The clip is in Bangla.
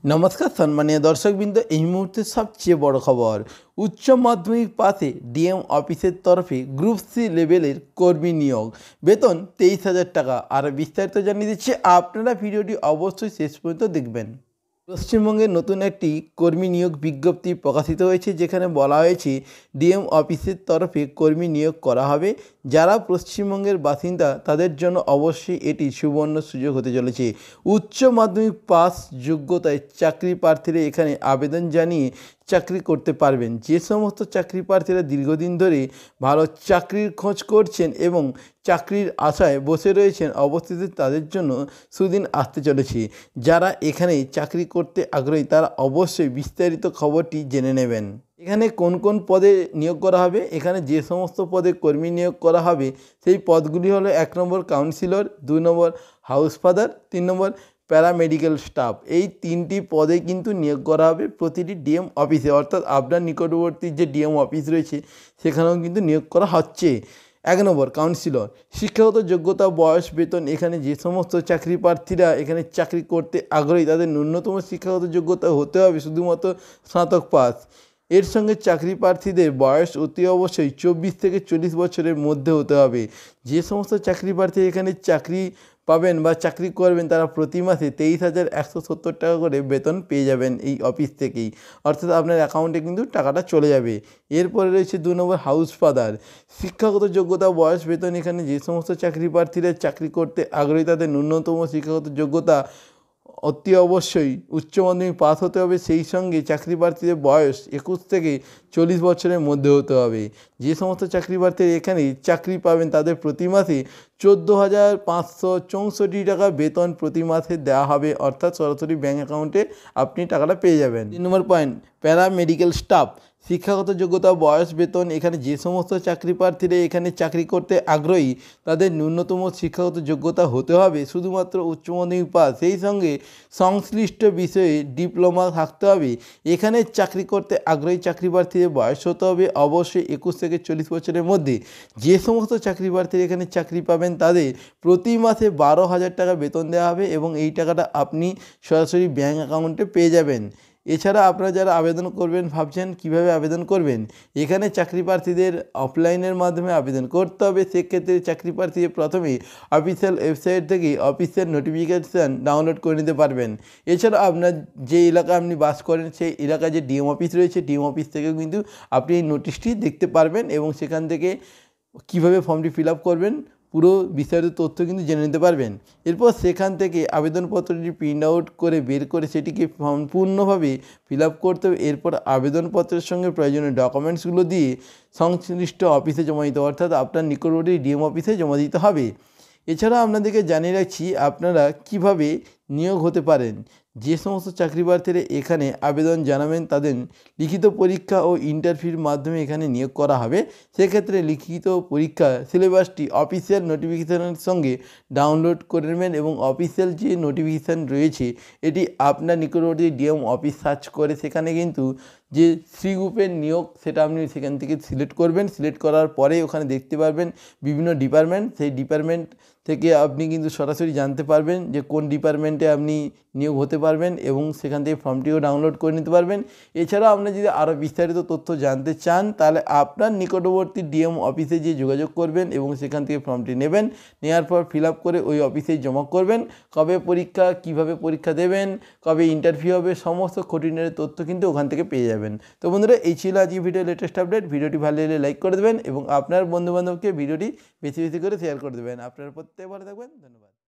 नमस्कार सम्मानीय दर्शकबृंद এই মুহূর্তে সবচেয়ে বড় খবর উচ্চ মাধ্যমিক পাশে ডিএম অফিসের তরফে গ্রুপ সি লেভেলের কর্মী নিয়োগ বেতন 23,000 টাকা। আর বিস্তারিত জানিয়ে দিচ্ছি, আপনারা ভিডিওটি অবশ্যই শেষ পর্যন্ত দেখবেন। পশ্চিমবঙ্গে নতুন একটি কর্মী নিয়োগ বিজ্ঞপ্তি প্রকাশিত হয়েছে, যেখানে বলা হয়েছে ডিএম অফিসের তরফে কর্মী নিয়োগ করা হবে। যারা পশ্চিমবঙ্গের বাসিন্দা তাদের জন্য অবশ্যই এটি সুবর্ণ সুযোগ হতে চলেছে। উচ্চ মাধ্যমিক পাস যোগ্যতায় চাকরি প্রার্থীরা এখানে আবেদন জানিয়ে চাকরি করতে পারবেন। যে সমস্ত চাকরি প্রার্থীরা দীর্ঘদিন ধরে ভালো চাকরির খোঁজ করছেন এবং চাকরির আশায় বসে রয়েছেন, অবস্থিত তাদের জন্য সুদিন আসতে চলেছে। যারা এখানে চাকরি করতে আগ্রহী তারা অবশ্যই বিস্তারিত খবরটি জেনে নেবেন। এখানে কোন কোন পদে নিয়োগ করা হবে, এখানে যে সমস্ত পদে কর্মী নিয়োগ করা হবে সেই পদগুলি হলো 1 নম্বর কাউন্সিলর, 2 নম্বর হাউস ফাদার, 3 নম্বর প্যারামেডিক্যাল স্টাফ। এই 3টি পদে কিন্তু নিয়োগ করা হবে প্রতিটি ডিএম অফিসে, অর্থাৎ আপনার নিকটবর্তী যে ডিএম অফিস রয়েছে সেখানেও কিন্তু নিয়োগ করা হচ্ছে। 1 নম্বর কাউন্সিলর, শিক্ষাগত যোগ্যতা, বয়স, বেতন। এখানে যে সমস্ত চাকরি প্রার্থীরা এখানে চাকরি করতে আগ্রহী তাদের ন্যূনতম শিক্ষাগত যোগ্যতা হতে হবে শুধুমাত্র স্নাতক পাস। এর সঙ্গে চাকরি প্রার্থীদের বয়স অতি অবশ্যই 24 থেকে 40 বছরের মধ্যে হতে হবে। যে সমস্ত চাকরি প্রার্থী এখানে চাকরি পাবেন বা চাকরি করবেন তারা প্রতি মাসে 23,170 টাকা করে বেতন পেয়ে যাবেন এই অফিস থেকেই, অর্থাৎ আপনার অ্যাকাউন্টে কিন্তু টাকাটা চলে যাবে। এরপরে রয়েছে 2 নম্বর হাউস ফাদার, শিক্ষাগত যোগ্যতা, বয়স, বেতন। এখানে যে সমস্ত চাকরি প্রার্থীরা চাকরি করতে আগ্রহী তাদের ন্যূনতম শিক্ষাগত যোগ্যতা অতি অবশ্যই উচ্চ মাধ্যমিক পাস হতে হবে। সেই সঙ্গে চাকরি প্রার্থীদের বয়স 21 থেকে 40 বছরের মধ্যে হতে হবে। যে সমস্ত চাকরি প্রার্থীরা এখানে চাকরি পাবেন তাদের প্রতি মাসে 14,564 টাকা বেতন প্রতি মাসে দেওয়া হবে, অর্থাৎ সরাসরি ব্যাঙ্ক অ্যাকাউন্টে আপনি টাকাটা পেয়ে যাবেন। 3 নম্বর পয়েন্ট, প্যারামেডিক্যাল স্টাফ, শিক্ষাগত যোগ্যতা, বয়স, বেতন। এখানে যে সমস্ত চাকরি প্রার্থীরা এখানে চাকরি করতে আগ্রহী তাদের ন্যূনতম শিক্ষাগত যোগ্যতা হতে হবে শুধুমাত্র উচ্চ মাধ্যমিক পাস, সেই সঙ্গে সংশ্লিষ্ট বিষয়ে ডিপ্লোমা থাকতে হবে। এখানে চাকরি করতে আগ্রহী চাকরি প্রার্থীদের বয়স হতে হবে অবশ্যই 21 থেকে 40 বছরের মধ্যে। যে সমস্ত চাকরি প্রার্থীরা এখানে চাকরি পাবেন তাদের প্রতি মাসে 12,000 টাকা বেতন দেওয়া হবে এবং এই টাকাটা আপনি সরাসরি ব্যাঙ্ক অ্যাকাউন্টে পেয়ে যাবেন। এছাড়া আপনারা যারা আবেদন করবেন ভাবছেন কিভাবে আবেদন করবেন, এখানে চাকরি প্রার্থীদের অফলাইনের মাধ্যমে আবেদন করতে হবে। সেক্ষেত্রে চাকরি প্রার্থীদের প্রথমে অফিসিয়াল ওয়েবসাইট থেকে অফিসিয়াল নোটিফিকেশান ডাউনলোড করে নিতে পারবেন। এছাড়া আপনার যে এলাকায় আপনি বাস করেন সেই এলাকায় যে ডিএম অফিস রয়েছে ডিএম অফিস থেকেও কিন্তু আপনি এই নোটিশটি দেখতে পারবেন এবং সেখান থেকে কীভাবে ফর্মটি ফিল আপ করবেন পুরো বিস্তারিত তথ্য কিন্তু জেনে নিতে পারবেন। এরপর সেখান থেকে আবেদনপত্রটি প্রিন্ট আউট করে বের করে সেটিকে সম্পূর্ণভাবে ফিল আপ করতে হবে। এরপর আবেদনপত্রের সঙ্গে প্রয়োজনীয় ডকুমেন্টসগুলো দিয়ে সংশ্লিষ্ট অফিসে জমা দিতে হবে, অর্থাৎ আপনার নিকটবর্তী ডিএম অফিসে জমা দিতে হবে। এছাড়া আপনাদেরকে জানিয়ে রাখছি আপনারা কিভাবে নিয়োগ হতে পারেন। যে সমস্ত চাকরি প্রার্থীরা এখানে আবেদন জানাবেন তাদের লিখিত পরীক্ষা ও ইন্টারভিউর মাধ্যমে এখানে নিয়োগ করা হবে। সেক্ষেত্রে লিখিত পরীক্ষা সিলেবাসটি অফিসিয়াল নোটিফিকেশানের সঙ্গে ডাউনলোড করে নেবেন এবং অফিসিয়াল যে নোটিফিকেশান রয়েছে এটি আপনার নিকটবর্তী ডিএম অফিস সার্চ করে সেখানে কিন্তু যে সি গ্রুপের নিয়োগ সেটা আপনি সেখান থেকে সিলেক্ট করবেন। সিলেক্ট করার পরে ওখানে দেখতে পারবেন বিভিন্ন ডিপার্টমেন্ট, সেই ডিপার্টমেন্ট থেকে আপনি কিন্তু সরাসরি জানতে পারবেন যে কোন ডিপার্টমেন্টে আপনি নিয়োগ হতে পারবেন এবং সেখান থেকে ফর্মটিও ডাউনলোড করে নিতে পারবেন। এছাড়াও আপনি যদি আরও বিস্তারিত তথ্য জানতে চান তাহলে আপনার নিকটবর্তী ডিএম অফিসে গিয়ে যোগাযোগ করবেন এবং সেখান থেকে ফর্মটি নেবেন। নেওয়ার পর ফিল আপ করে ওই অফিসেই জমা করবেন। কবে পরীক্ষা, কিভাবে পরীক্ষা দেবেন, কবে ইন্টারভিউ হবে, সমস্ত খুঁটিনাটি তথ্য কিন্তু ওখান থেকে পেয়ে যাবেন। তো বন্ধুরা, এই ছিল আজকে ভিডিওর লেটেস্ট আপডেট। ভিডিওটি ভালো লাগলে লাইক করে দেবেন এবং আপনার বন্ধুবান্ধবকে ভিডিওটি বেশি বেশি করে শেয়ার করে দেবেন। আপনারা প্রত্যেকে ভালো থাকবেন। ধন্যবাদ।